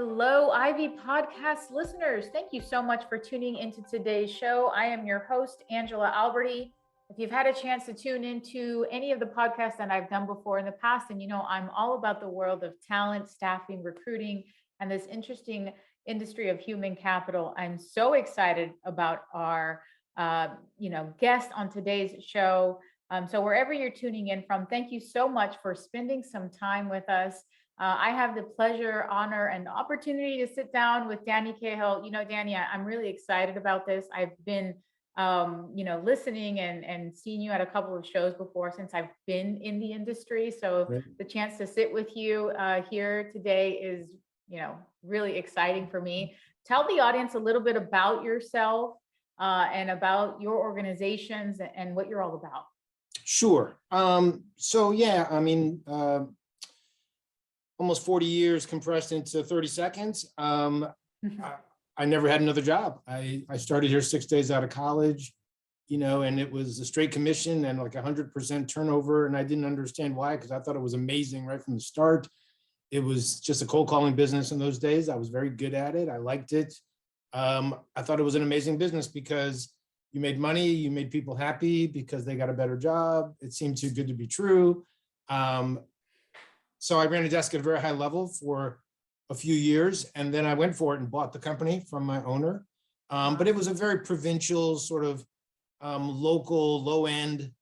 Hello, Ivy Podcast listeners. Thank you so much for tuning into today's show. I am your host, Angela Alberti. If you've had a chance to tune into any of the podcasts that I've done before in the past, and you know, I'm all about the world of talent, staffing, recruiting, and this interesting industry of human capital. I'm so excited about our, guest on today's show. So wherever you're tuning in from, thank you so much for spending some time with us. I have the pleasure, honor, and opportunity to sit down with Danny Cahill. You know, Danny, I'm really excited about this. I've been, listening and seeing you at a couple of shows before since I've been in the industry. So Right. the chance to sit with you here today is, really exciting for me. Tell the audience a little bit about yourself and about your organizations and what you're all about. Sure. Almost 40 years compressed into 30 seconds. I never had another job. I started here 6 days out of college, and it was a straight commission and like 100% turnover. And I didn't understand why, because I thought it was amazing right from the start. It was just a cold calling business in those days. I was very good at it. I liked it. I thought it was an amazing business because you made money, you made people happy because they got a better job. It seemed too good to be true. So I ran a desk at a very high level for a few years, and then I went for it and bought the company from my owner. But it was a very provincial sort of local, low-end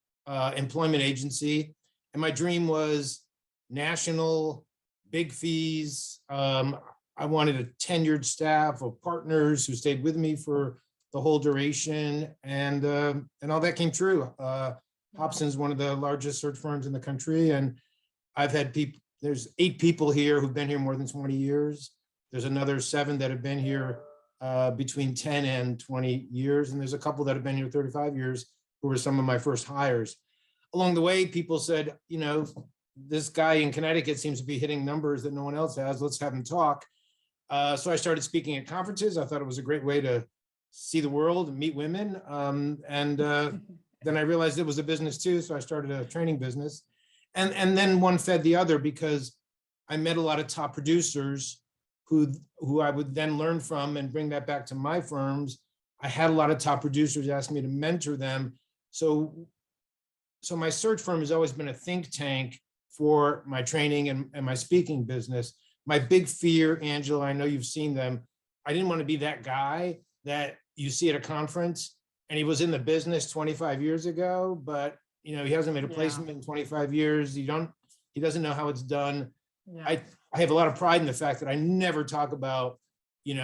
employment agency. And my dream was national, big fees. I wanted a tenured staff of partners who stayed with me for the whole duration, and all that came true. Hobson's one of the largest search firms in the country, and I've had people. There's 8 people here who've been here more than 20 years. There's another 7 that have been here between 10 and 20 years, and there's a couple that have been here 35 years who were some of my first hires. Along the way, people said, this guy in Connecticut seems to be hitting numbers that no one else has. Let's have him talk. So I started speaking at conferences. I thought it was a great way to see the world and meet women. Then I realized it was a business too. So I started a training business. And then one fed the other, because I met a lot of top producers who I would then learn from and bring that back to my firms. I had a lot of top producers ask me to mentor them. So my search firm has always been a think tank for my training and my speaking business. My big fear, Angela, I know you've seen them. I didn't want to be that guy that you see at a conference and he was in the business 25 years ago, but he hasn't made a placement in 25 years. He doesn't know how it's done. Yeah. I have a lot of pride in the fact that I never talk about,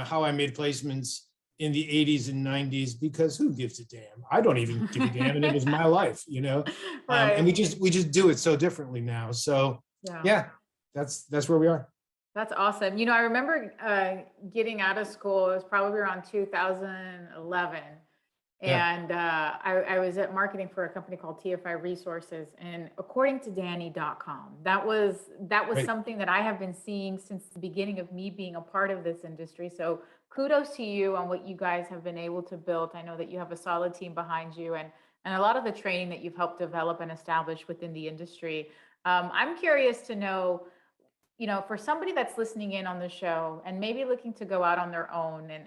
how I made placements in the 80s and 90s, because who gives a damn? I don't even give a damn. And it was my life, Right. And we just do it so differently now. So yeah, that's where we are. That's awesome. I remember getting out of school, it was probably around 2011. And I was at marketing for a company called TFI Resources, and according to Danny.com, that was right. Something that I have been seeing since the beginning of me being a part of this industry. So kudos to you on what you guys have been able to build. I know that you have a solid team behind you, and a lot of the training that you've helped develop and establish within the industry. I'm curious to know, for somebody that's listening in on the show and maybe looking to go out on their own and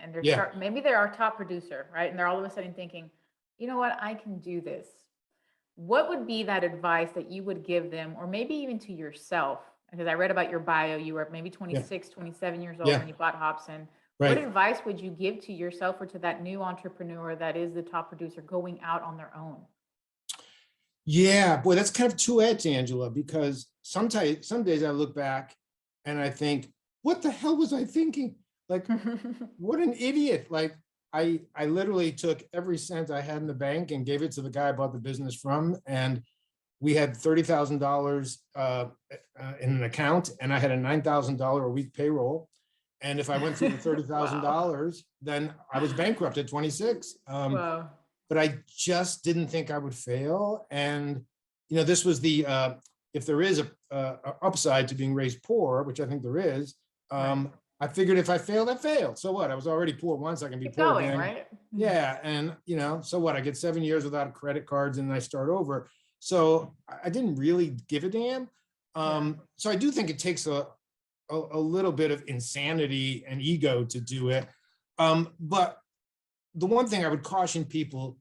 maybe they're our top producer, right? And they're all of a sudden thinking, you know what, I can do this. What would be that advice that you would give them, or maybe even to yourself? Because I read about your bio, you were maybe 26, 27 years old when you bought Hobson. Right. What advice would you give to yourself or to that new entrepreneur that is the top producer going out on their own? Yeah, boy, that's kind of two-edged, Angela, because some days I look back and I think, what the hell was I thinking? Like, what an idiot. Like, I literally took every cent I had in the bank and gave it to the guy I bought the business from. And we had $30,000 in an account, and I had a $9,000 a week payroll. And if I went through the $30,000, then I was bankrupt at 26. Wow. But I just didn't think I would fail. And, this was the, if there is a upside to being raised poor, which I think there is, I figured if I failed, I failed. So what? I was already poor once, I can be Keep poor going, again. right? Yeah. And, so what? I get 7 years without credit cards and I start over. So I didn't really give a damn. So I do think it takes a a little bit of insanity and ego to do it. But the one thing I would caution people,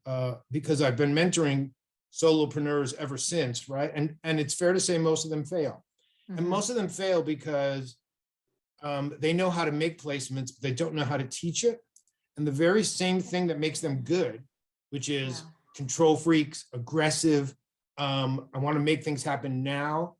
because I've been mentoring solopreneurs ever since, right? And it's fair to say most of them fail. And most of them fail because they know how to make placements, but they don't know how to teach it. And the very same thing that makes them good, which is control freaks, aggressive, I want to make things happen now,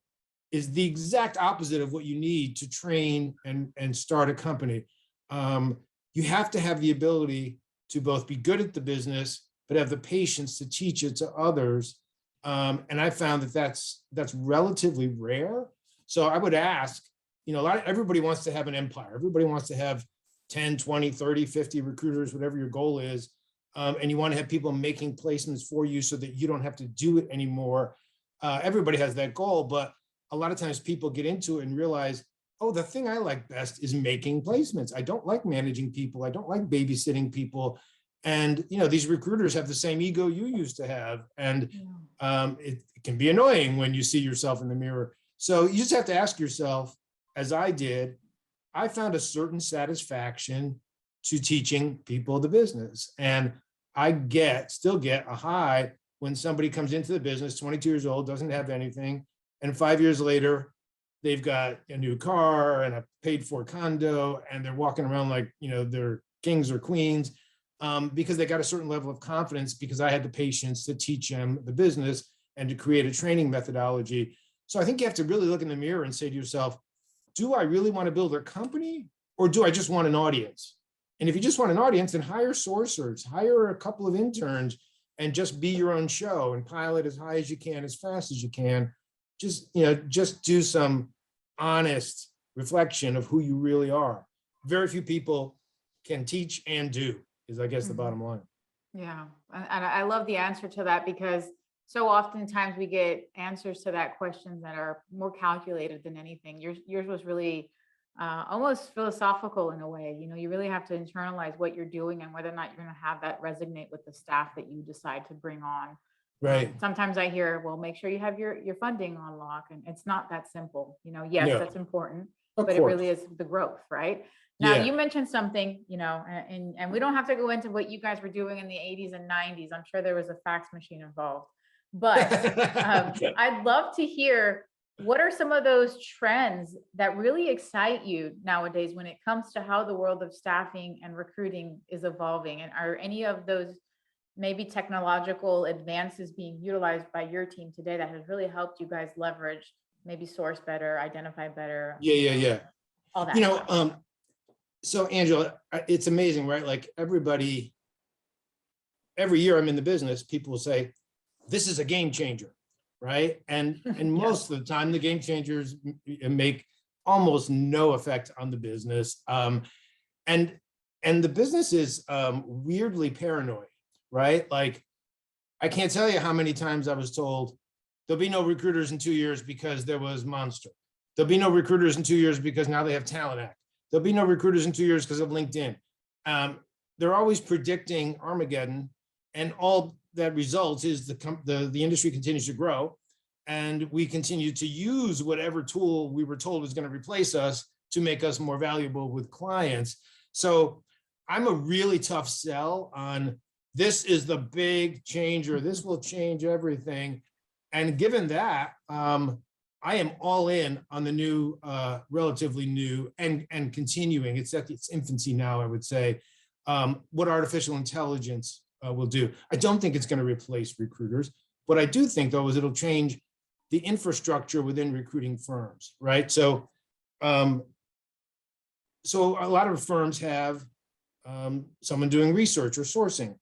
is the exact opposite of what you need to train and start a company. You have to have the ability to both be good at the business, but have the patience to teach it to others. And I found that that's relatively rare. So I would ask, everybody wants to have an empire. Everybody wants to have 10, 20, 30, 50 recruiters, whatever your goal is. And you want to have people making placements for you so that you don't have to do it anymore. Everybody has that goal, but a lot of times people get into it and realize, oh, the thing I like best is making placements. I don't like managing people. I don't like babysitting people. And, these recruiters have the same ego you used to have. And it can be annoying when you see yourself in the mirror. So you just have to ask yourself, as I did, I found a certain satisfaction to teaching people the business. And I still get a high when somebody comes into the business, 22 years old, doesn't have anything. And 5 years later, they've got a new car and a paid for condo, and they're walking around like, they're kings or queens, because they got a certain level of confidence because I had the patience to teach them the business and to create a training methodology. So I think you have to really look in the mirror and say to yourself, do I really want to build a company, or do I just want an audience? And if you just want an audience, then hire sourcers, hire a couple of interns, and just be your own show and pilot as high as you can, as fast as you can. Just do some honest reflection of who you really are. Very few people can teach and do, is I guess the bottom line. Yeah, and I love the answer to that, because so oftentimes we get answers to that question that are more calculated than anything. Yours was really almost philosophical in a way. You really have to internalize what you're doing and whether or not you're going to have that resonate with the staff that you decide to bring on. Right. Sometimes I hear, well, make sure you have your funding on lock, and it's not that simple. Yes, No. that's important, Of but course. it really is the growth, right? Now, Yeah. you mentioned something, and we don't have to go into what you guys were doing in the 80s and 90s. I'm sure there was a fax machine involved, but I'd love to hear, what are some of those trends that really excite you nowadays when it comes to how the world of staffing and recruiting is evolving? And are any of those maybe technological advances being utilized by your team today that has really helped you guys leverage, maybe source better, identify better? Yeah. All that. So Angela, it's amazing, right? Like every year I'm in the business, people will say, this is a game changer, right? And most of the time, the game changers make almost no effect on the business. And the business is weirdly paranoid, right? Like, I can't tell you how many times I was told, there'll be no recruiters in 2 years because there was Monster. There'll be no recruiters in 2 years because now they have Talent Act. There'll be no recruiters in 2 years because of LinkedIn. They're always predicting Armageddon, and all that results is the industry continues to grow, and we continue to use whatever tool we were told was going to replace us to make us more valuable with clients. So I'm a really tough sell on, this is the big changer, this will change everything. And given that, I am all in on the new, relatively new and continuing, it's at its infancy now, I would say, what artificial intelligence will do. I don't think it's going to replace recruiters. What I do think, though, is it'll change the infrastructure within recruiting firms, right? So a lot of firms have someone doing research or sourcing,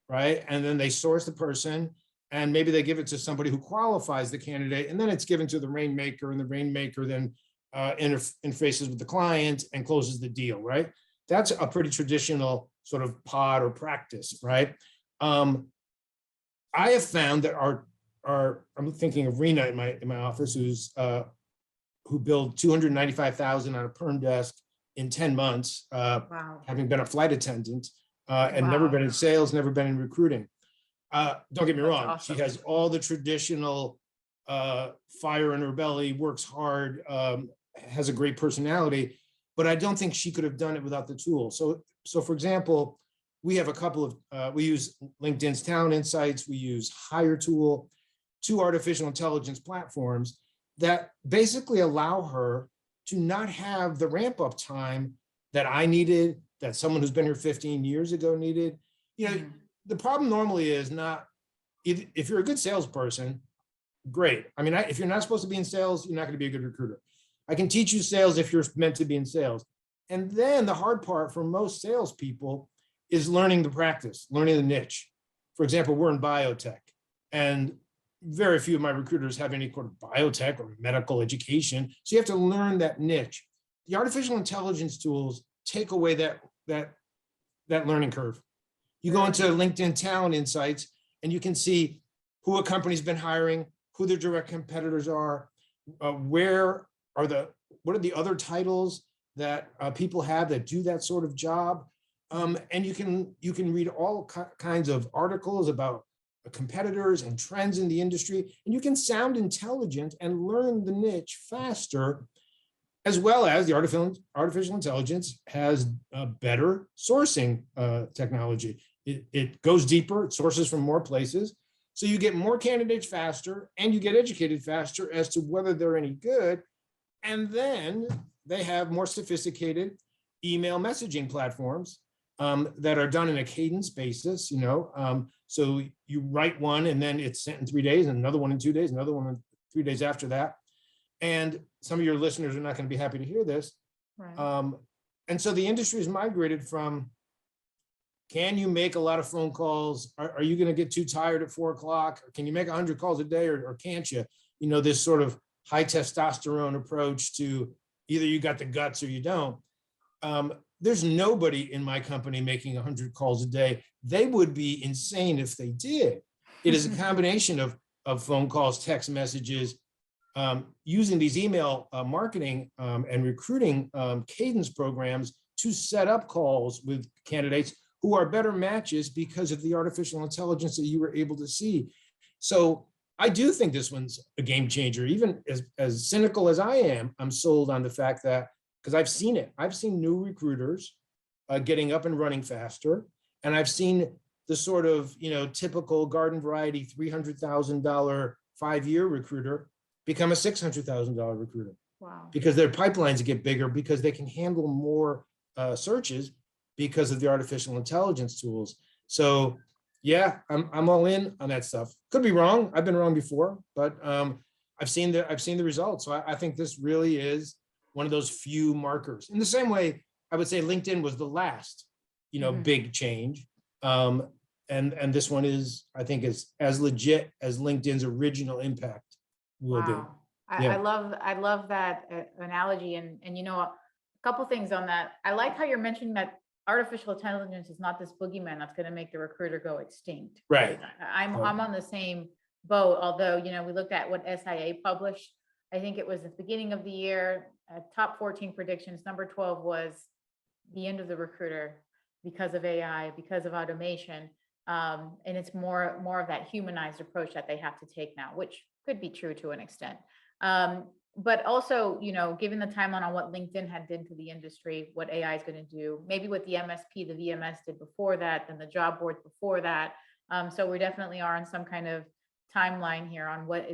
right? And then they source the person, and maybe they give it to somebody who qualifies the candidate, and then it's given to the rainmaker, and the rainmaker then interfaces with the client and closes the deal, right? That's a pretty traditional sort of pod or practice, right? I have found that I'm thinking of Rena in my office, who billed $295,000 on a perm desk in 10 months, Wow. having been a flight attendant and never been in sales, never been in recruiting. Don't get me wrong, awesome. she has all the traditional fire in her belly, works hard, has a great personality, but I don't think she could have done it without the tool. So for example, we have a couple of, we use LinkedIn's Talent Insights, we use HireTool, 2 artificial intelligence platforms that basically allow her to not have the ramp up time that I needed, that someone who's been here 15 years ago needed. You know, the problem normally is not, if you're a good salesperson, great. I mean, if you're not supposed to be in sales, you're not going to be a good recruiter. I can teach you sales if you're meant to be in sales. And then the hard part for most salespeople is learning the practice, learning the niche. For example, we're in biotech, and very few of my recruiters have any kind of biotech or medical education. So you have to learn that niche. The artificial intelligence tools take away that learning curve. You go into LinkedIn Talent Insights and you can see who a company's been hiring, who their direct competitors are, what are the other titles that people have that do that sort of job. And you can read all kinds of articles about competitors and trends in the industry, and you can sound intelligent and learn the niche faster, as well as the artificial intelligence has a better sourcing technology. It goes deeper, it sources from more places. So you get more candidates faster and you get educated faster as to whether they're any good. And then they have more sophisticated email messaging platforms that are done in a cadence basis, you know. So you write one and then it's sent in 3 days, and another one in 2 days, another one in 3 days after that. And some of your listeners are not going to be happy to hear this. Right. And so the industry has migrated from, can you make a lot of phone calls? Are you going to get too tired at 4 o'clock? Can you make 100 calls a day, or can't you? You know, this sort of high testosterone approach to either you got the guts or you don't. There's nobody in my company making 100 calls a day. They would be insane if they did. It is a combination of phone calls, text messages, using these email marketing and recruiting cadence programs to set up calls with candidates who are better matches because of the artificial intelligence that you were able to see. So I do think this one's a game changer. Even as cynical as I am, I'm sold on the fact that, because I've seen it. I've seen new recruiters getting up and running faster. And I've seen the sort of, you know, typical garden variety $300,000 5-year recruiter become a $600,000 recruiter. Wow. Because their pipelines get bigger, because they can handle more searches because of the artificial intelligence tools. So yeah, I'm all in on that stuff. Could be wrong. I've been wrong before, but I've seen the results. So I think this really is one of those few markers. In the same way, I would say LinkedIn was the last, you know, big change. And this one is, I think, is as legit as LinkedIn's original impact will be. Yeah. I love that analogy. And you know, a couple things on that. I like how you're mentioning that artificial intelligence is not this boogeyman that's going to make the recruiter go extinct. Right. I'm on the same boat. Although, you know, we looked at what SIA published. I think it was at the beginning of the year, top 14 predictions. Number 12 was the end of the recruiter because of AI, because of automation. And it's more of that humanized approach that they have to take now, which could be true to an extent. But also, you know, given the timeline on what LinkedIn had done to the industry, what AI is going to do, maybe what the MSP, the VMS did before that, then the job boards before that. So we definitely are on some kind of timeline here on what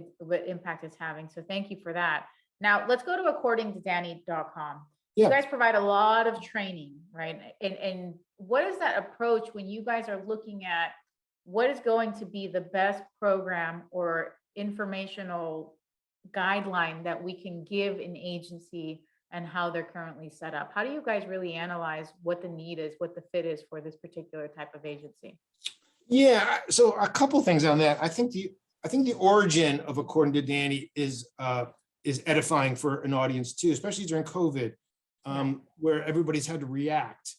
impact it's having. So thank you for that. Now let's go to accordingtodanny.com. Yeah. You guys provide a lot of training, right? And what is that approach when you guys are looking at what is going to be the best program or informational guideline that we can give an agency and how they're currently set up? How do you guys really analyze what the need is, what the fit is for this particular type of agency? Yeah, so a couple things on that. I think the origin of According to Danny is edifying for an audience too, especially during COVID, where everybody's had to react.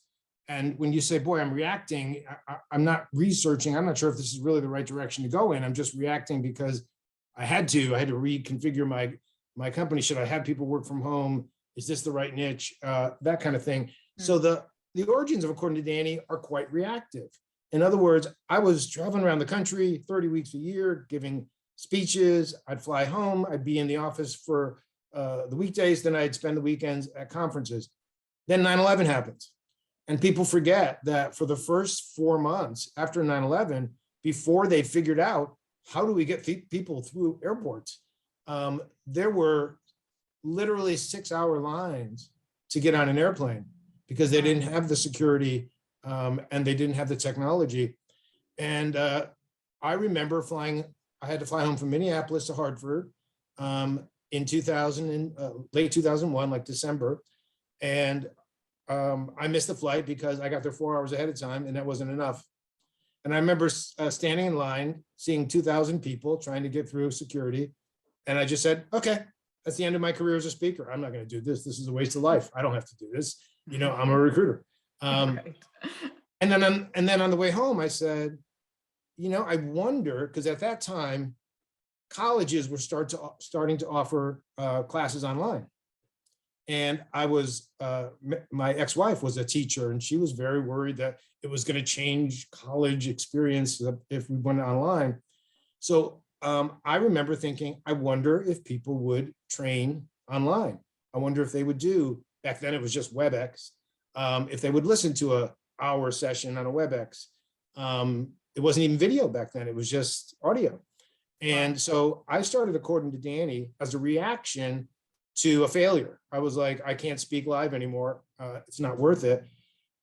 And when you say, boy, I'm reacting, I'm not researching, I'm not sure if this is really the right direction to go in. I'm just reacting because I had to reconfigure my company. Should I have people work from home? Is this the right niche? That kind of thing. So the origins of According to Danny are quite reactive. In other words, I was traveling around the country 30 weeks a year, giving speeches. I'd fly home. I'd be in the office for the weekdays, then I'd spend the weekends at conferences. Then 9/11 happens. And people forget that for the first 4 months after 9/11, before they figured out how do we get people through airports, there were literally 6-hour lines to get on an airplane because they didn't have the security and they didn't have the technology. And I remember I had to fly home from Minneapolis to Hartford in 2000, late 2001, like December. And I missed the flight because I got there 4 hours ahead of time and that wasn't enough. And I remember standing in line, seeing 2,000 people trying to get through security. And I just said, okay, that's the end of my career as a speaker. I'm not going to do this. This is a waste of life. I don't have to do this. You know, I'm a recruiter. Right. And then on the way home, I said, you know, I wonder, because at that time, colleges were starting to offer classes online. And I was, my ex-wife was a teacher, and she was very worried that it was going to change college experience if we went online. So I remember thinking, I wonder if people would train online. I wonder if they would do, back then it was just WebEx, if they would listen to an hour session on a WebEx. It wasn't even video back then, it was just audio. And so I started According to Danny as a reaction to a failure. I was like, I can't speak live anymore. It's not worth it.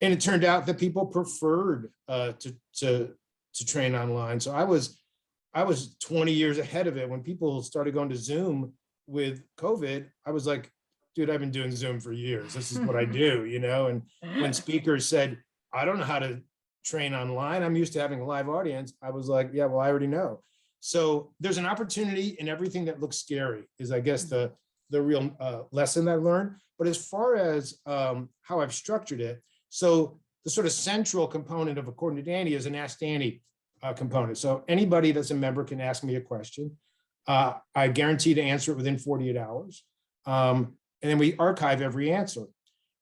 And it turned out that people preferred to train online. So I was 20 years ahead of it. When people started going to Zoom with COVID, I was like, dude, I've been doing Zoom for years. This is what I do, you know? And when speakers said, I don't know how to train online, I'm used to having a live audience, I was like, yeah, well, I already know. So there's an opportunity in everything that looks scary, is I guess the real lesson I learned. But as far as how I've structured it, so the sort of central component of According to Danny is an Ask Danny component. So anybody that's a member can ask me a question. I guarantee to answer it within 48 hours. And then we archive every answer.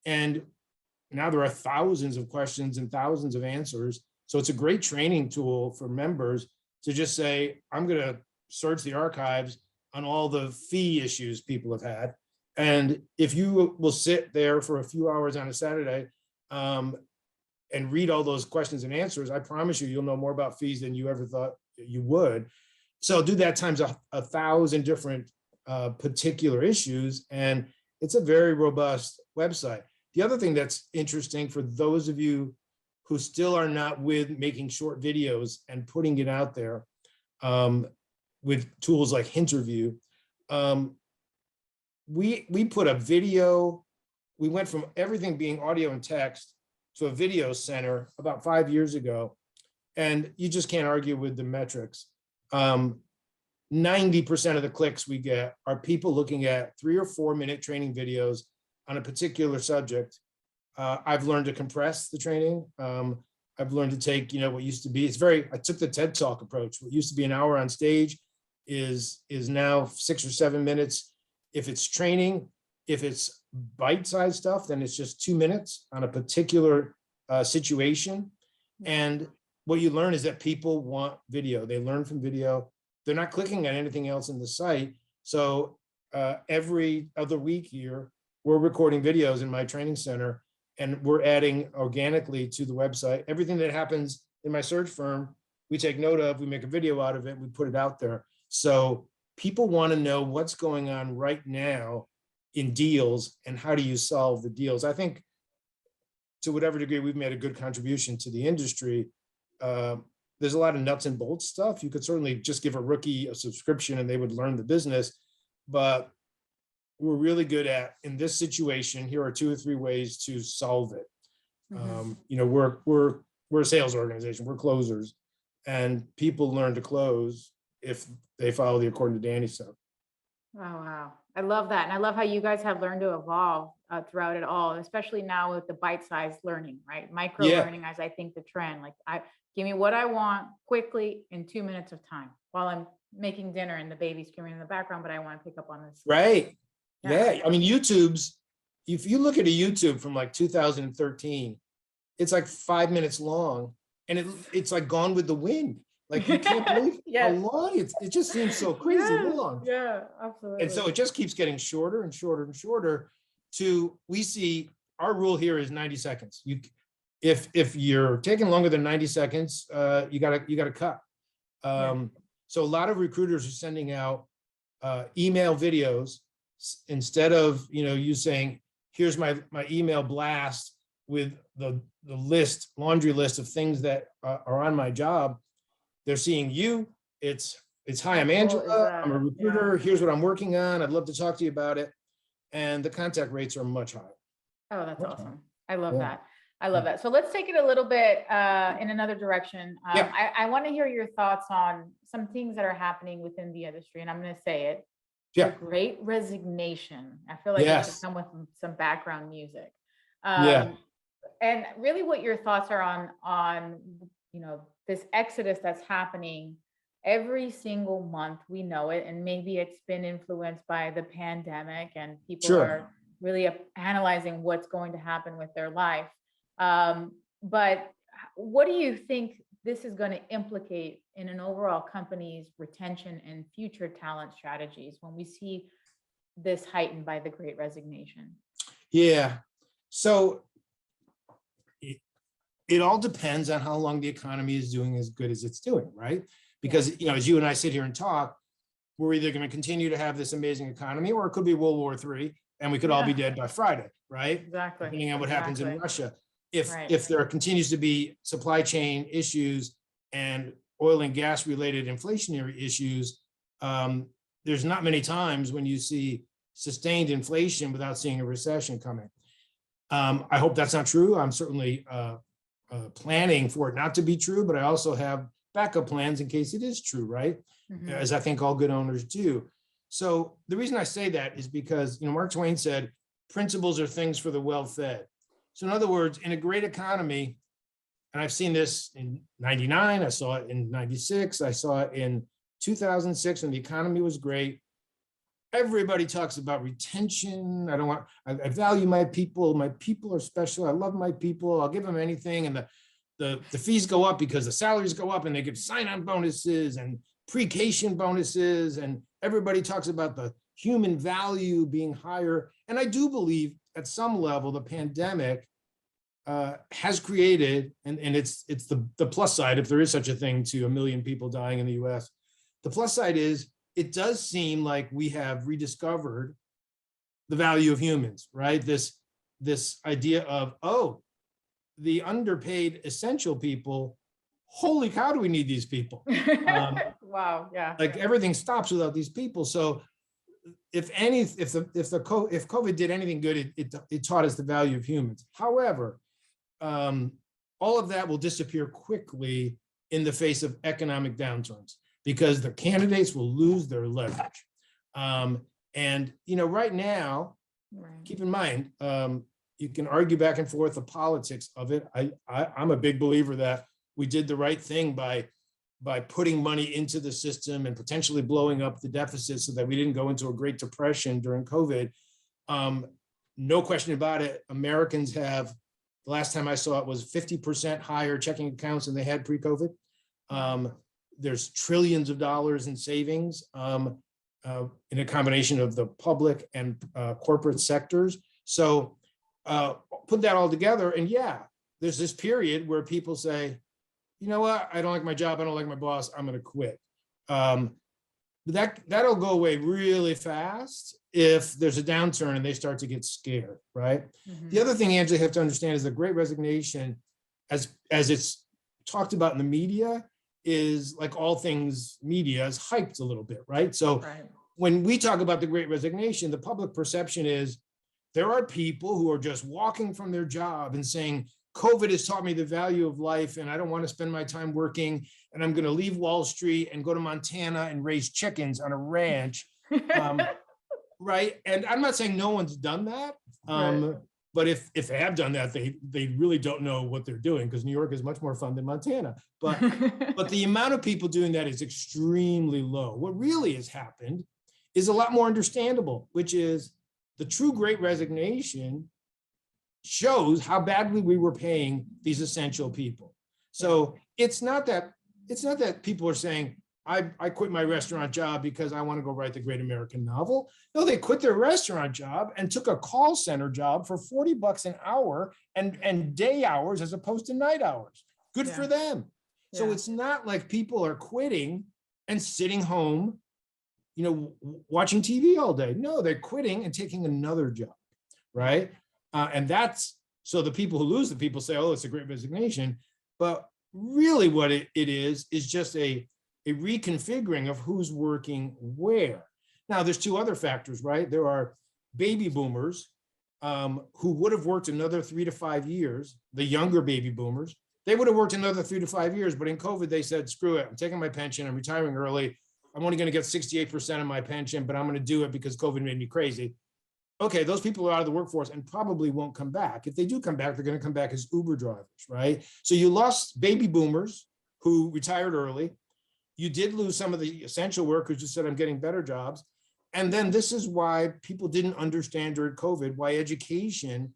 And now there are thousands of questions and thousands of answers. So it's a great training tool for members to just say, I'm going to search the archives on all the fee issues people have had. And if you will sit there for a few hours on a Saturday and read all those questions and answers, I promise you'll know more about fees than you ever thought you would. So do that times 1,000 different particular issues. And it's a very robust website. The other thing that's interesting for those of you who still are not with making short videos and putting it out there with tools like Hinterview, we put a video, we went from everything being audio and text to a video center about 5 years ago, and you just can't argue with the metrics. 90% of the clicks we get are people looking at 3 or 4 minute training videos on a particular subject. I've learned to compress the training. I've learned to take, you know, what used to be, I took the TED Talk approach. What used to be an hour on stage is now 6 or 7 minutes. If it's training, if it's bite-sized stuff, then it's just 2 minutes on a particular situation. And what you learn is that people want video. They learn from video. They're not clicking on anything else in the site. So every other week here, we're recording videos in my training center, and we're adding organically to the website. Everything that happens in my search firm, we take note of, we make a video out of it, we put it out there. So people want to know what's going on right now in deals and how do you solve the deals. I think to whatever degree we've made a good contribution to the industry. There's a lot of nuts and bolts stuff. You could certainly just give a rookie a subscription and they would learn the business, but we're really good at, in this situation, here are 2 or 3 ways to solve it. You know, we're a sales organization, we're closers, and people learn to close if they follow the According to Danny stuff. Oh, wow. I love that. And I love how you guys have learned to evolve throughout it all, especially now with the bite-sized learning, right? Micro learning, as I think the trend, like give me what I want quickly in 2 minutes of time while I'm making dinner and the baby's screaming in the background, but I want to pick up on this. Right. Yeah. I mean, if you look at a YouTube from like 2013, it's like 5 minutes long and it's like Gone with the Wind. Like, you can't believe how Yes. long it just seems so crazy Yes. long. Yeah, absolutely. And so it just keeps getting shorter and shorter and shorter we see our rule here is 90 seconds. If you're taking longer than 90 seconds, you gotta cut. So a lot of recruiters are sending out email videos instead of, you saying, here's my email blast with the laundry list of things that are on my job. They're seeing you. It's hi, I'm How cool is Angela. I'm a that? recruiter. Yeah. Here's what I'm working on. I'd love to talk to you about it. And the contact rates are much higher. Oh, that's Much awesome. I love Yeah. that. I love that. So let's take it a little bit in another direction. Yeah. I want to hear your thoughts on some things that are happening within the industry, and I'm going to say it. Yeah. The Great Resignation. I feel like it Yes. should come with some background music. Yeah. And really what your thoughts are on, this exodus that's happening every single month. We know it, and maybe it's been influenced by the pandemic and people Sure. are really analyzing what's going to happen with their life. But what do you think this is going to implicate in an overall company's retention and future talent strategies when we see this heightened by the Great Resignation? Yeah. So it all depends on how long the economy is doing as good as it's doing, right? Because, as you and I sit here and talk, we're either going to continue to have this amazing economy, or it could be World War III, and we could all be dead by Friday, right? Exactly. Depending on what happens in Russia. Right. If there continues to be supply chain issues and oil and gas related inflationary issues, there's not many times when you see sustained inflation without seeing a recession coming. I hope that's not true. I'm certainly planning for it not to be true, but I also have backup plans in case it is true, right? Mhm. As I think all good owners do. So the reason I say that is because, Mark Twain said, principles are things for the well-fed. So in other words, in a great economy, and I've seen this in 99, I saw it in 96, I saw it in 2006 when the economy was great. Everybody talks about retention. I value my people. My people are special. I love my people. I'll give them anything. And the fees go up because the salaries go up, and they give sign-on bonuses and pre-cation bonuses. And everybody talks about the human value being higher. And I do believe at some level, the pandemic has created, and it's the plus side, if there is such a thing, to 1 million people dying in the US. The plus side is, it does seem like we have rediscovered the value of humans, right? This idea of, the underpaid essential people, holy cow, do we need these people? Wow. Yeah. Like, everything stops without these people. So if COVID did anything good, it taught us the value of humans. However, all of that will disappear quickly in the face of economic downturns, because the candidates will lose their leverage. And right now, keep in mind, you can argue back and forth the politics of it. I'm a big believer that we did the right thing by putting money into the system and potentially blowing up the deficit so that we didn't go into a Great Depression during COVID. No question about it. Americans have, the last time I saw it was 50% higher checking accounts than they had pre-COVID. There's trillions of dollars in savings in a combination of the public and corporate sectors. So put that all together, and there's this period where people say, you know what, I don't like my job, I don't like my boss, I'm going to quit. That'll go away really fast if there's a downturn and they start to get scared, right? Mhm. The other thing, Angela, you have to understand is the Great Resignation, as it's talked about in the media, is, like all things media, is hyped a little bit, right? So when we talk about the Great Resignation, the public perception is there are people who are just walking from their job and saying, COVID has taught me the value of life, and I don't want to spend my time working, and I'm going to leave Wall Street and go to Montana and raise chickens on a ranch. Right. And I'm not saying no one's done that. But if they have done that, they really don't know what they're doing, because New York is much more fun than Montana. But the amount of people doing that is extremely low. What really has happened is a lot more understandable, which is the true Great Resignation shows how badly we were paying these essential people. So it's not that it's not that people are saying, I quit my restaurant job because I want to go write the great American novel. No, they quit their restaurant job and took a call center job for $40 an hour and day hours as opposed to night hours. Good for them. So Yeah. it's not like people are quitting and sitting home, watching TV all day. No, they're quitting and taking another job, right? And that's, so the people who lose, the people say, oh, it's a great resignation. But really what it is just a reconfiguring of who's working where. Now, there's two other factors, right? There are baby boomers who would have worked another 3 to 5 years, the younger baby boomers. They would have worked another 3 to 5 years, but in COVID, they said, screw it, I'm taking my pension, I'm retiring early. I'm only going to get 68% of my pension, but I'm going to do it because COVID made me crazy. Okay, those people are out of the workforce and probably won't come back. If they do come back, they're going to come back as Uber drivers, right? So you lost baby boomers who retired early. You did lose some of the essential workers who said, I'm getting better jobs. And then this is why people didn't understand during COVID, why education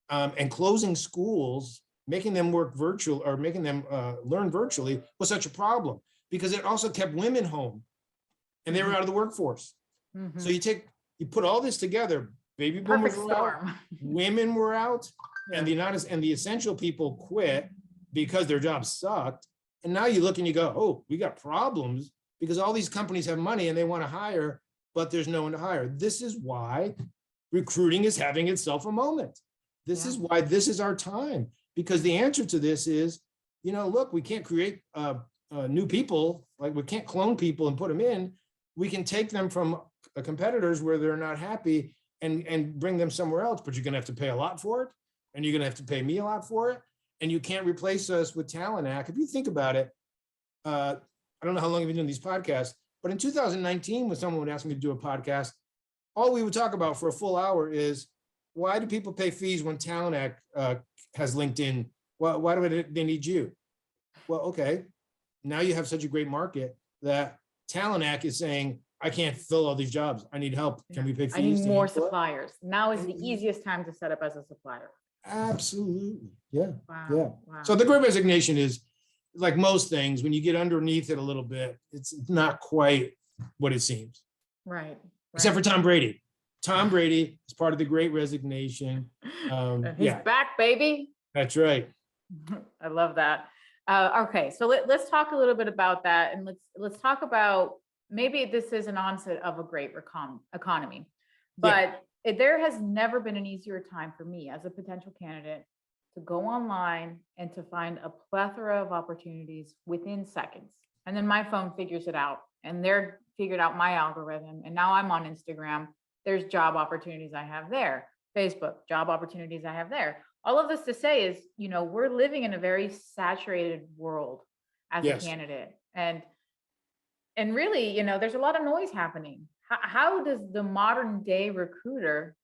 and closing schools, making them work virtual or making them learn virtually was such a problem, because it also kept women home and they were out of the workforce. Mhm. So you put all this together, baby boomers Perfect were out, storm. women were out, and Yeah. the essential people quit because their jobs sucked. And now you look and you go, oh, we got problems because all these companies have money and they want to hire, but there's no one to hire. This is why recruiting is having itself a moment. This is why this is our time, because the answer to this is, look, we can't create new people, like we can't clone people and put them in. We can take them from competitors where they're not happy and bring them somewhere else, but you're going to have to pay a lot for it. And you're going to have to pay me a lot for it. And you can't replace us with Talent Act. If you think about it, I don't know how long you've been doing these podcasts, but in 2019, when someone would ask me to do a podcast, all we would talk about for a full hour is, why do people pay fees when Talent Act has LinkedIn? Why do they need you? Well, okay, now you have such a great market that Talent Act is saying, I can't fill all these jobs. I need help. Can we pay fees? I need more supply? suppliers. Now is the easiest time to set up as a supplier. Absolutely. Yeah. Wow. Yeah. Wow. So the great resignation is, like most things, when you get underneath it a little bit, it's not quite what it seems. Right. Except for Tom Brady. Tom Brady is part of the great resignation. He's back, baby. That's right. I love that. Okay, so let's talk a little bit about that, and let's talk about, maybe this is an onset of a great economy, but there has never been an easier time for me as a potential candidate to go online and to find a plethora of opportunities within seconds. And then my phone figures it out, and they're figured out my algorithm. And now I'm on Instagram. There's job opportunities I have there. Facebook, job opportunities I have there. All of this to say is, we're living in a very saturated world as a candidate. And really, there's a lot of noise happening. How does the modern day recruiter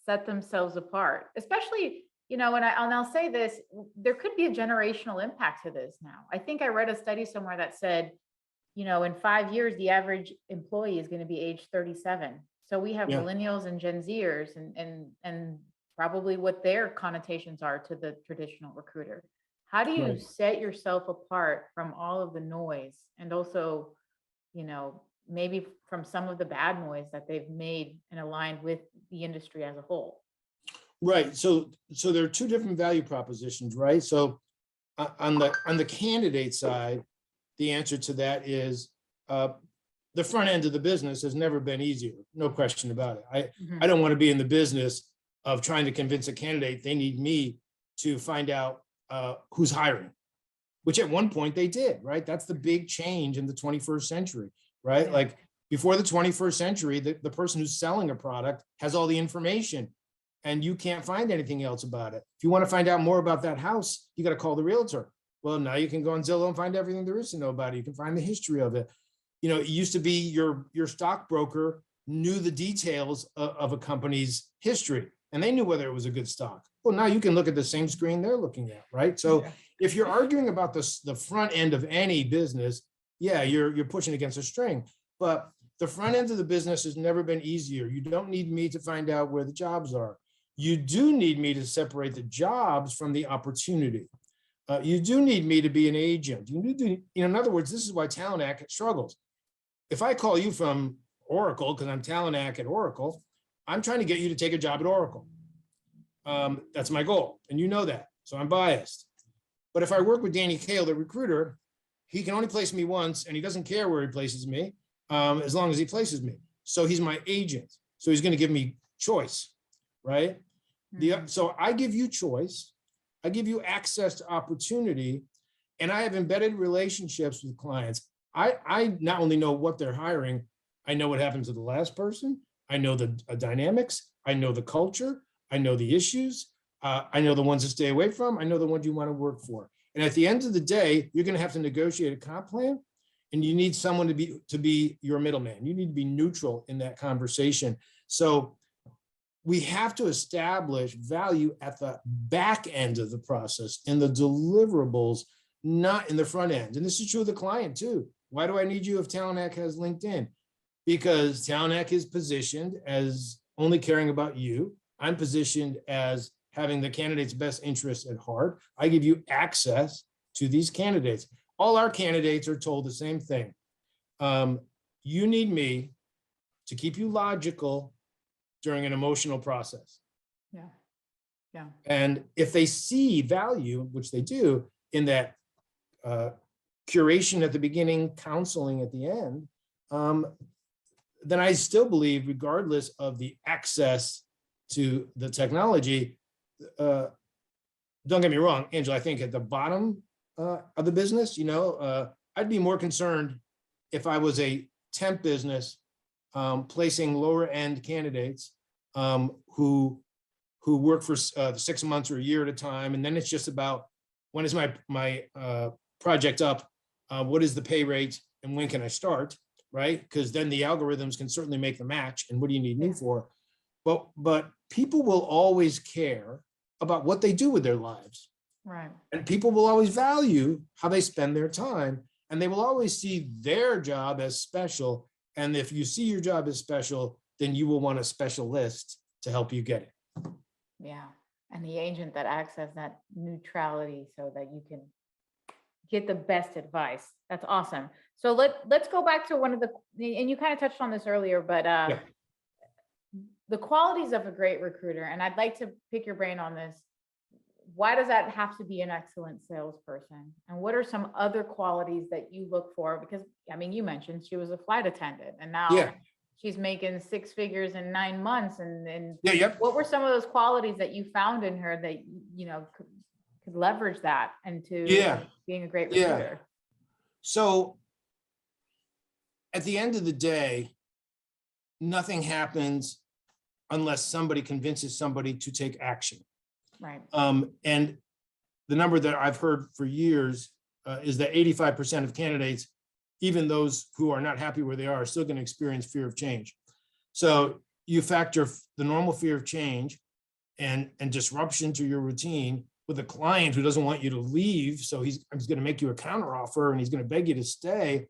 set themselves apart? Especially, and I'll say this, there could be a generational impact to this now. I think I read a study somewhere that said, in 5 years, the average employee is going to be age 37. So we have millennials and Gen Zers and probably what their connotations are to the traditional recruiter. How do you set yourself apart from all of the noise, and also, maybe from some of the bad noise that they've made and aligned with the industry as a whole? Right. So there are two different value propositions, right? So on the candidate side, the answer to that is the front end of the business has never been easier. No question about it. I don't want to be in the business of trying to convince a candidate they need me to find out who's hiring, which at one point they did, right? That's the big change in the 21st century, right? Like before the 21st century, the person who's selling a product has all the information and you can't find anything else about it. If you want to find out more about that house, you got to call the realtor. Well, now you can go on Zillow and find everything there is to know about it. You can find the history of it. It used to be your stockbroker knew the details of a company's history and they knew whether it was a good stock. Well, now you can look at the same screen they're looking at, right? So if you're arguing about the front end of any business, you're pushing against a string. But the front end of the business has never been easier. You don't need me to find out where the jobs are. You do need me to separate the jobs from the opportunity. You do need me to be an agent. You need to, in other words, this is why Talent Act struggles. If I call you from Oracle, because I'm Talent Act at Oracle, I'm trying to get you to take a job at Oracle. That's my goal, and you know that, so I'm biased. But if I work with Danny Cahill, the recruiter, he can only place me once, and he doesn't care where he places me, as long as he places me. So he's my agent. So he's going to give me choice, right? So I give you choice. I give you access to opportunity, and I have embedded relationships with clients. I not only know what they're hiring, I know what happened to the last person. I know the dynamics. I know the culture. I know the issues. I know the ones to stay away from. I know the ones you want to work for. And at the end of the day, you're going to have to negotiate a comp plan, and you need someone to be your middleman. You need to be neutral in that conversation. So we have to establish value at the back end of the process, in the deliverables, not in the front end. And this is true of the client too. Why do I need you if Talent Act has LinkedIn? Because Talent Act is positioned as only caring about you. I'm positioned as having the candidate's best interests at heart. I give you access to these candidates. All our candidates are told the same thing. You need me to keep you logical during an emotional process. Yeah. Yeah. And if they see value, which they do, in that curation at the beginning, counseling at the end, then I still believe, regardless of the access to the technology, don't get me wrong, Angela, I think at the bottom of the business, I'd be more concerned if I was a temp business placing lower end candidates who work for 6 months or a year at a time. And then it's just about, when is my project up? What is the pay rate? And when can I start? Right? Because then the algorithms can certainly make the match. And what do you need me for? But people will always care about what they do with their lives. Right. And people will always value how they spend their time. And they will always see their job as special. And if you see your job as special, then you will want a specialist to help you get it. Yeah. And the agent that acts as that neutrality so that you can get the best advice. That's awesome. So let's go back to one of and you kind of touched on this earlier, but the qualities of a great recruiter, and I'd like to pick your brain on this. Why does that have to be an excellent salesperson? And what are some other qualities that you look for? Because, I mean, you mentioned she was a flight attendant, and now she's making 6 figures in 9 months. And what were some of those qualities that you found in her that, could leverage that into being a great recruiter? So at the end of the day, nothing happens unless somebody convinces somebody to take action. Right. And the number that I've heard for years is that 85% of candidates, even those who are not happy where they are still going to experience fear of change. So you factor the normal fear of change and disruption to your routine with a client who doesn't want you to leave. So he's going to make you a counteroffer and he's going to beg you to stay.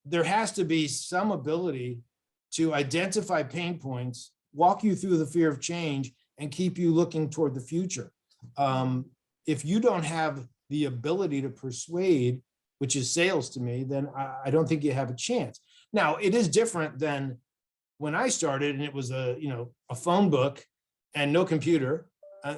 There has to be some ability to identify pain points, walk you through the fear of change, and keep you looking toward the future. If you don't have the ability to persuade, which is sales to me, then I don't think you have a chance. Now, it is different than when I started, and it was a phone book and no computer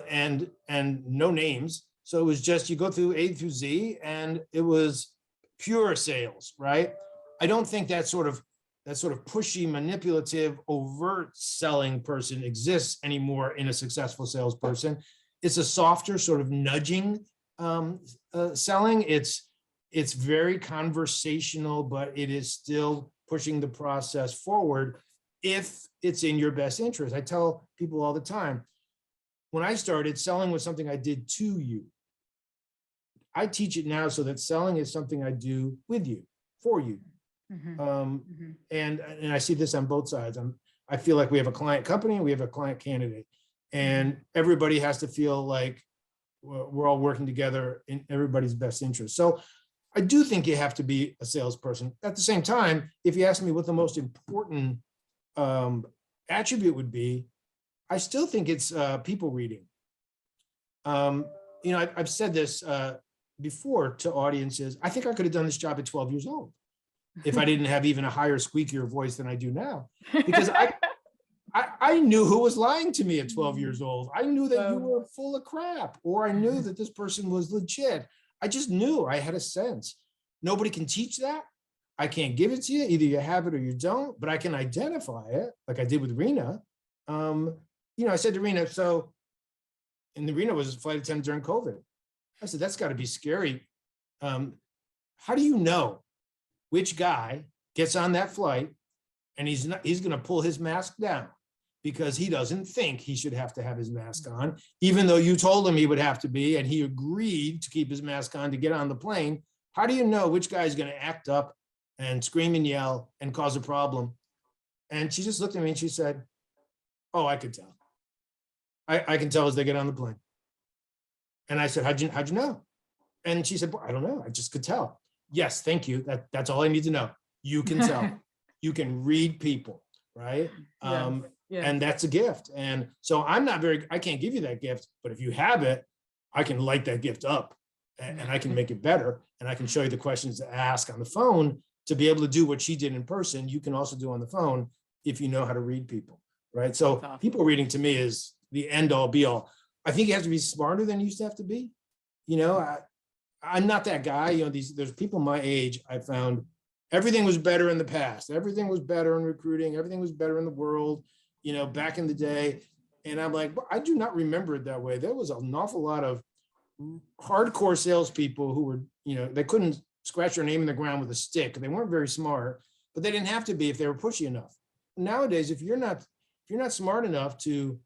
and no names. So it was just, you go through A through Z, and it was pure sales, right? I don't think that sort of pushy, manipulative, overt selling person exists anymore in a successful salesperson. It's a softer sort of nudging selling. It's very conversational, but it is still pushing the process forward if it's in your best interest. I tell people all the time, when I started, selling was something I did to you. I teach it now so that selling is something I do with you, for you. And I see this on both sides. I feel like we have a client company and we have a client candidate, and everybody has to feel like we're all working together in everybody's best interest. So I do think you have to be a salesperson. At the same time, if you ask me what the most important attribute would be, I still think it's people reading. I've said this before to audiences. I think I could have done this job at 12 years old if I didn't have even a higher, squeakier voice than I do now, because I knew who was lying to me at 12 years old. I knew that you were full of crap, or I knew that this person was legit. I just knew. I had a sense. Nobody can teach that. I can't give it to you. Either you have it or you don't, but I can identify it like I did with Rena. I said to Rena, and the Rena was a flight attendant during COVID. I said, that's got to be scary. How do you know which guy gets on that flight and he's going to pull his mask down because he doesn't think he should have to have his mask on, even though you told him he would have to be, and he agreed to keep his mask on to get on the plane? How do you know which guy is going to act up and scream and yell and cause a problem? And she just looked at me and she said, oh, I could tell. I can tell as they get on the plane. And I said, how'd you know? And she said, well, I don't know. I just could tell. Yes, thank you. That's all I need to know. You can tell. You can read people, right? And that's a gift. And so I can't give you that gift, but if you have it, I can light that gift up and I can make it better. And I can show you the questions to ask on the phone to be able to do what she did in person. You can also do on the phone if you know how to read people, right? So awesome. People reading to me is the end all be all. I think you have to be smarter than you used to have to be. I'm not that guy. There's people my age. I found everything was better in the past. Everything was better in recruiting. Everything was better in the world, back in the day. And I'm like, well, I do not remember it that way. There was an awful lot of hardcore salespeople who were, they couldn't scratch their name in the ground with a stick. They weren't very smart, but they didn't have to be if they were pushy enough. Nowadays, if you're not smart enough to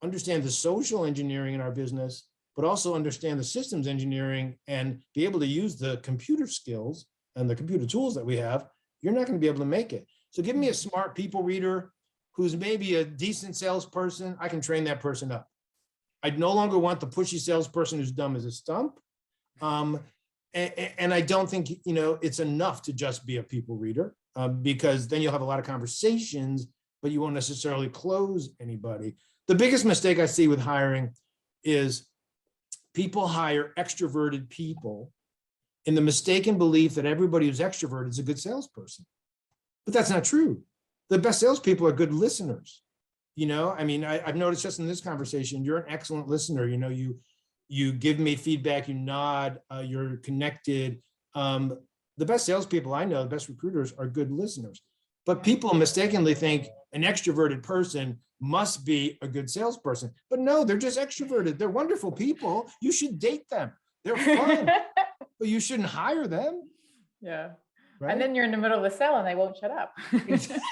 understand the social engineering in our business, but also understand the systems engineering and be able to use the computer skills and the computer tools that we have, you're not going to be able to make it. So give me a smart people reader who's maybe a decent salesperson. I can train that person up. I no longer want the pushy salesperson who's dumb as a stump. And I don't think, it's enough to just be a people reader, because then you'll have a lot of conversations, but you won't necessarily close anybody. The biggest mistake I see with hiring is people hire extroverted people in the mistaken belief that everybody who's extroverted is a good salesperson. But that's not true. The best salespeople are good listeners. I've noticed just in this conversation, you're an excellent listener. You give me feedback, you nod, you're connected. The best salespeople I know, the best recruiters, are good listeners. But people mistakenly think an extroverted person must be a good salesperson. But no, they're just extroverted. They're wonderful people. You should date them. They're fun, but you shouldn't hire them. Yeah. Right? And then you're in the middle of a sale and they won't shut up.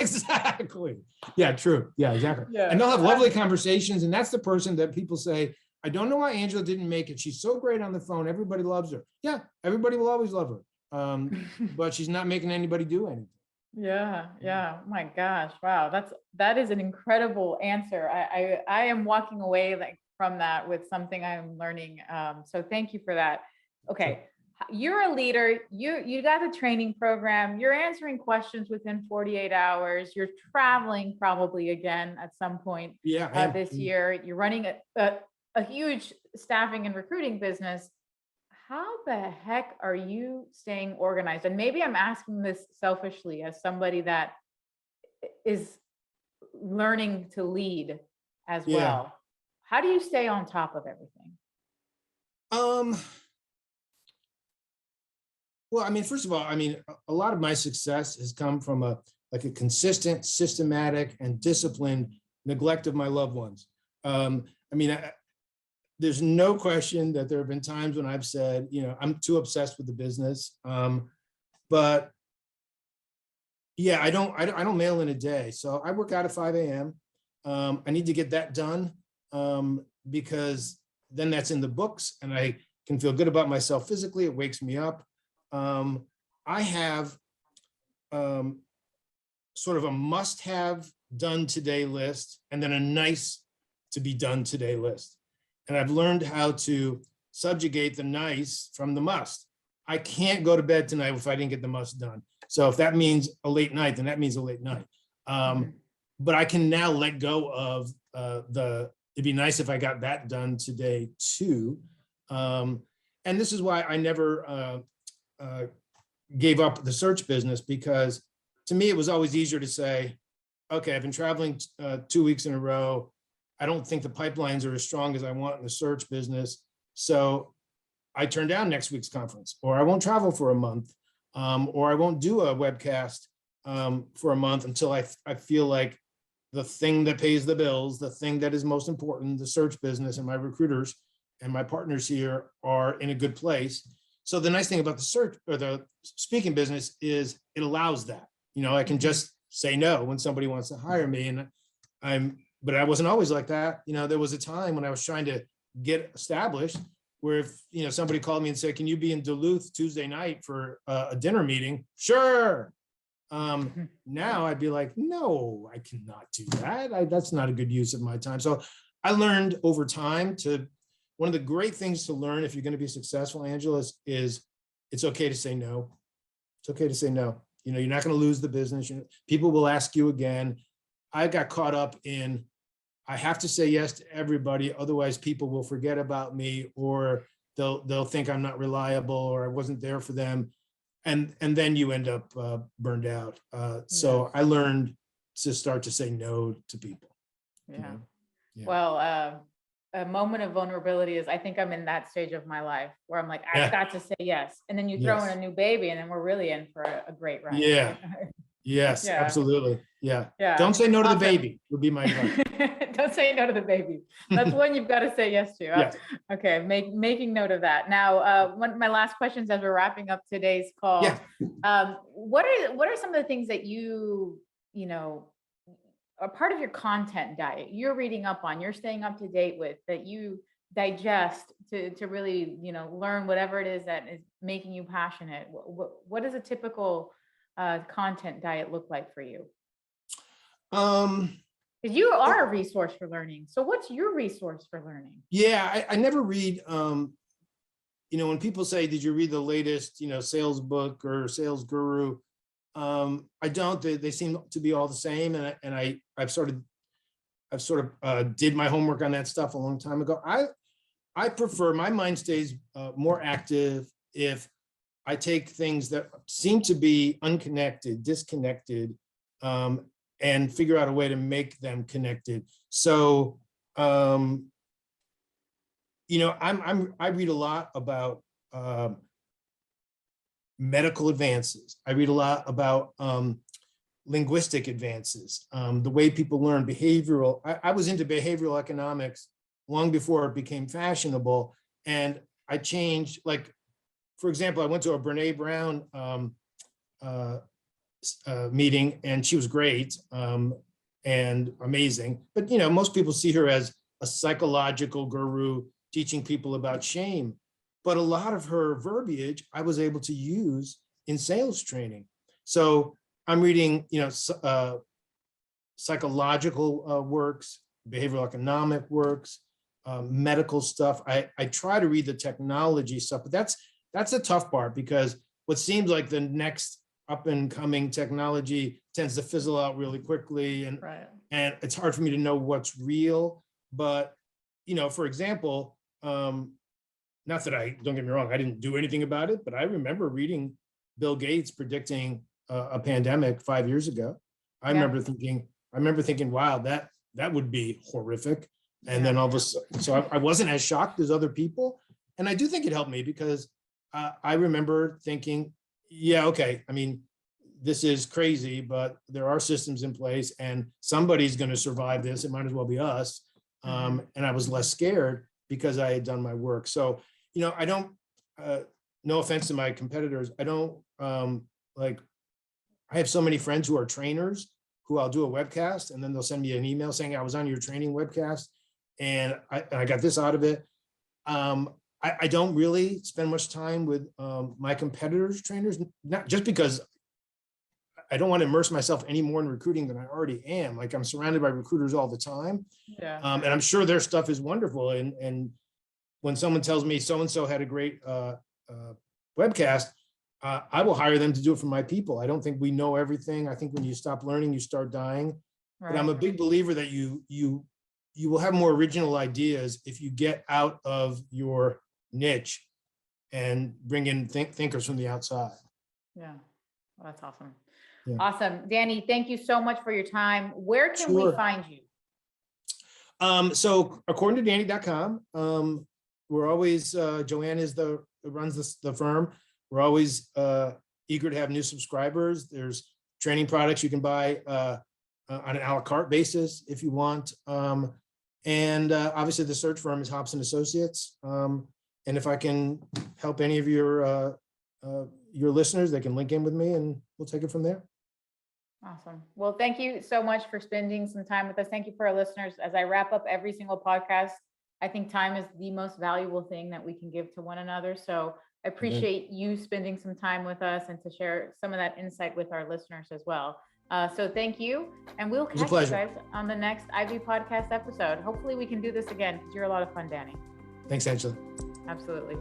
Exactly. Yeah, true. Yeah, exactly. Yeah. And they'll have lovely conversations. And that's the person that people say, I don't know why Angela didn't make it. She's so great on the phone. Everybody loves her. Yeah, everybody will always love her. But she's not making anybody do anything. Yeah. Oh my gosh. Wow. That is an incredible answer. I am walking away from that with something I'm learning. So thank you for that. Okay. You're a leader. You got the training program. You're answering questions within 48 hours. You're traveling probably again at some point this year. You're running a huge staffing and recruiting business. How the heck are you staying organized? And maybe I'm asking this selfishly as somebody that is learning to lead as well. How do you stay on top of everything? Well, first of all, a lot of my success has come from a consistent, systematic, and disciplined neglect of my loved ones. There's no question that there have been times when I've said, I'm too obsessed with the business. But yeah, I don't mail in a day. So I work out at 5 a.m. I need to get that done because then that's in the books and I can feel good about myself physically. It wakes me up. I have sort of a must-have done today list and then a nice to be done today list. And I've learned how to subjugate the nice from the must. I can't go to bed tonight if I didn't get the must done. So if that means a late night, then that means a late night. But I can now let go of it'd be nice if I got that done today too. And this is why I never gave up the search business, because to me, it was always easier to say, okay, I've been traveling 2 weeks in a row. I don't think the pipelines are as strong as I want in the search business. So I turn down next week's conference, or I won't travel for a month, or I won't do a webcast for a month until I feel like the thing that pays the bills, the thing that is most important, the search business and my recruiters and my partners here are in a good place. So the nice thing about the search or the speaking business is it allows that, I can just say no when somebody wants to hire me. And but I wasn't always like that. There was a time when I was trying to get established where if, somebody called me and said, can you be in Duluth Tuesday night for a dinner meeting? Sure. Now I'd be like, no, I cannot do that. That's not a good use of my time. So I learned over time one of the great things to learn if you're going to be successful, Angela, is it's okay to say no. It's okay to say no. You're not going to lose the business. People will ask you again. I got caught up in, I have to say yes to everybody, otherwise people will forget about me, or they'll think I'm not reliable, or I wasn't there for them. And then you end up burned out. So I learned to start to say no to people. Yeah. Yeah. Well, a moment of vulnerability is, I think I'm in that stage of my life where I'm like, I've got to say yes. And then you throw in a new baby and then we're really in for a great ride. Yeah. Yes, Yeah. absolutely. Yeah. Yeah. Don't say no to the Awesome. baby would be my advice. Don't say no to the baby. That's one you've got to say yes to. Yes. Okay, making note of that. Now, one of my last questions as we're wrapping up today's call. Yeah. What are some of the things that you are part of your content diet you're reading up on, you're staying up to date with, that you digest to really, learn whatever it is that is making you passionate? What does a typical content diet look like for you? Because you are a resource for learning. So what's your resource for learning? Yeah, I never read, when people say, did you read the latest, sales book or sales guru? I don't. They seem to be all the same, and I've sort of did my homework on that stuff a long time ago. I prefer, my mind stays more active if I take things that seem to be unconnected, disconnected, and figure out a way to make them connected. So, I read a lot about medical advances. I read a lot about linguistic advances, the way people learn, behavioral. I was into behavioral economics long before it became fashionable. And I changed, like, for example, I went to a Brene Brown meeting, and she was great and amazing. But, most people see her as a psychological guru teaching people about shame. But a lot of her verbiage I was able to use in sales training. So I'm reading, psychological works, behavioral economic works, medical stuff. I try to read the technology stuff, but that's the tough part, because what seems like the next up and coming technology tends to fizzle out really quickly, and and it's hard for me to know what's real. But for example, not that don't get me wrong, I didn't do anything about it, but I remember reading Bill Gates predicting a pandemic 5 years ago. I remember thinking, wow, that would be horrific. And then all of a sudden, so I wasn't as shocked as other people. And I do think it helped me, because I remember thinking, yeah, okay, I mean, this is crazy, but there are systems in place and somebody's going to survive this. It might as well be us. And I was less scared because I had done my work. So, I don't, no offense to my competitors, I don't I have so many friends who are trainers who I'll do a webcast and then they'll send me an email saying I was on your training webcast and I got this out of it. I don't really spend much time with my competitors' trainers, not just because I don't want to immerse myself any more in recruiting than I already am. Like, I'm surrounded by recruiters all the time. And I'm sure their stuff is wonderful. And when someone tells me so-and-so had a great webcast, I will hire them to do it for my people. I don't think we know everything. I think when you stop learning, you start dying. But I'm a big believer that you will have more original ideas if you get out of your niche and bring in thinkers from the outside. Yeah, well, that's awesome. Yeah. Awesome. Danny, thank you so much for your time. Where can we Sure. find you? So according to Danny.com, we're always, Joanne runs the firm. We're always eager to have new subscribers. There's training products you can buy on an a la carte basis if you want. And obviously the search firm is Hobson Associates. And if I can help any of your listeners, they can link in with me and we'll take it from there. Awesome. Well, thank you so much for spending some time with us. Thank you for our listeners. As I wrap up every single podcast, I think time is the most valuable thing that we can give to one another. So I appreciate you spending some time with us and to share some of that insight with our listeners as well. So thank you. And we'll catch you guys on the next Ivy podcast episode. Hopefully we can do this again because you're a lot of fun, Danny. Thanks, Angela. Absolutely.